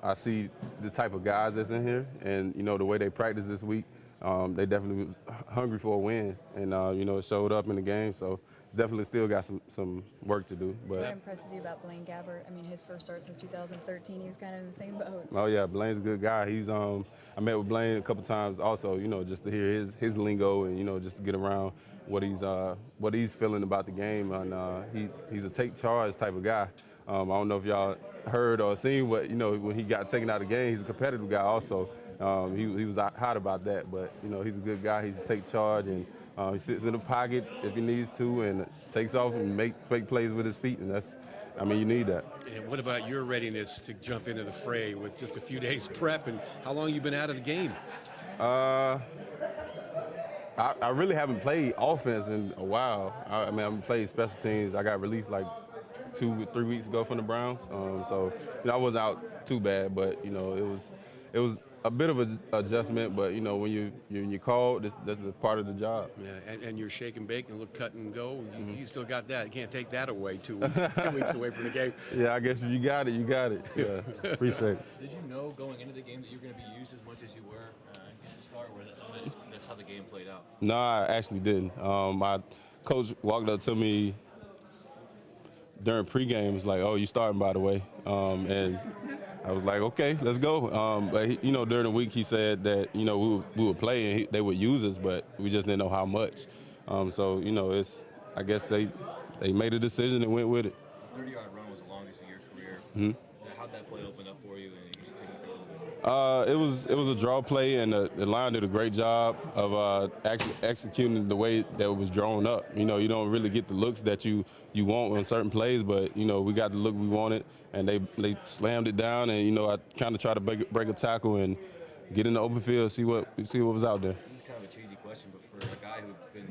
I see the type of guys that's in here, and the way they practice this week, they definitely was hungry for a win, and it showed up in the game. So definitely still got some work to do. But what impresses you about Blaine Gabbert? I mean, his first start since 2013, he was kind of in the same boat. oh yeah, Blaine's a good guy. He's I met with Blaine a couple times also, just to hear his lingo and just to get around what he's feeling about the game. And he's a take charge type of guy. I don't know if y'all heard or seen what when he got taken out of the game. He's a competitive guy also. He was hot about that, but he's a good guy. He's a take charge, and he sits in the pocket if he needs to, and takes off and make plays with his feet, and you need that. And what about your readiness to jump into the fray with just a few days prep, and how long you been out of the game? I really haven't played offense in a while. I've played special teams. I got released like 2 or 3 weeks ago from the Browns, so I wasn't out too bad, but it was a bit of an adjustment. But when you're called, that's a part of the job. Yeah, and you're shake and bake and look cut and go. You still got that. You can't take that away 2 weeks, 2 weeks away from the game. Yeah, I guess if you got it, you got it. Yeah, appreciate it. Did you know going into the game that you were going to be used as much as you were at the start, or was it something that's how the game played out? No, I actually didn't. My coach walked up to me during pregame, was like, "Oh, you starting, by the way," and I was like, "Okay, let's go." But during the week, he said that we would play and they would use us, but we just didn't know how much. So I guess they made a decision and went with it. 30-yard run was the longest of your career. How'd that play open up for you, and you just take it through a little bit? It was a draw play, and the line did a great job of executing the way that it was drawn up. You don't really get the looks that you want on certain plays, but we got the look we wanted, and they slammed it down, and I kind of tried to break a tackle and get in the open field, see what was out there. This is kind of a cheesy question, but for a guy who's been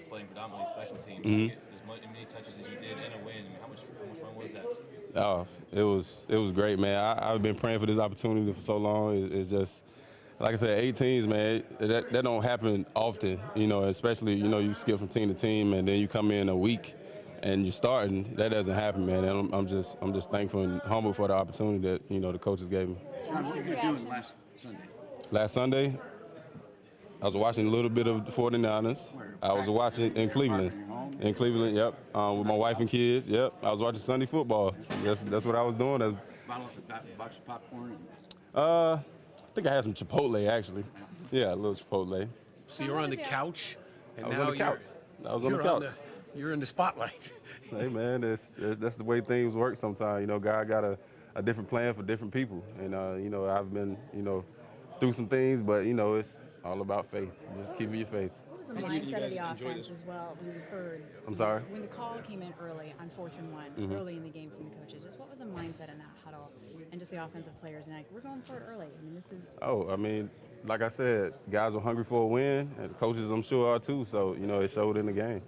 playing predominantly special teams, to get as many touches as you did and a win, how much fun was that? Oh, it was great, man. I've been praying for this opportunity for so long. It's just, like I said, 8 teams, man. That don't happen often, especially you skip from team to team and then you come in a week and you're starting. That doesn't happen, man. And I'm just thankful and humble for the opportunity that the coaches gave me. Shaun, what were you doing last Sunday? Last Sunday, I was watching a little bit of the 49ers. I was watching in Cleveland. In Cleveland, yep, with my wife and kids, yep. I was watching Sunday football. That's what I was doing. Box of popcorn? I think I had some Chipotle, actually. Yeah, a little Chipotle. So you're on the couch, and I was now on the couch. I was on the couch. You're in the spotlight. Hey, man, that's the way things work sometimes. God got a different plan for different people. And, I've been, through some things, but, it's all about faith. Just keeping your faith. What was the mindset of the offense as well? We heard. I'm sorry? When the call came in early on 4th and 1, early in the game from the coaches, just what was the mindset in that huddle and just the offensive players? And we're going for it early. This is. Like I said, guys were hungry for a win, and the coaches, I'm sure, are too. So, it showed in the game.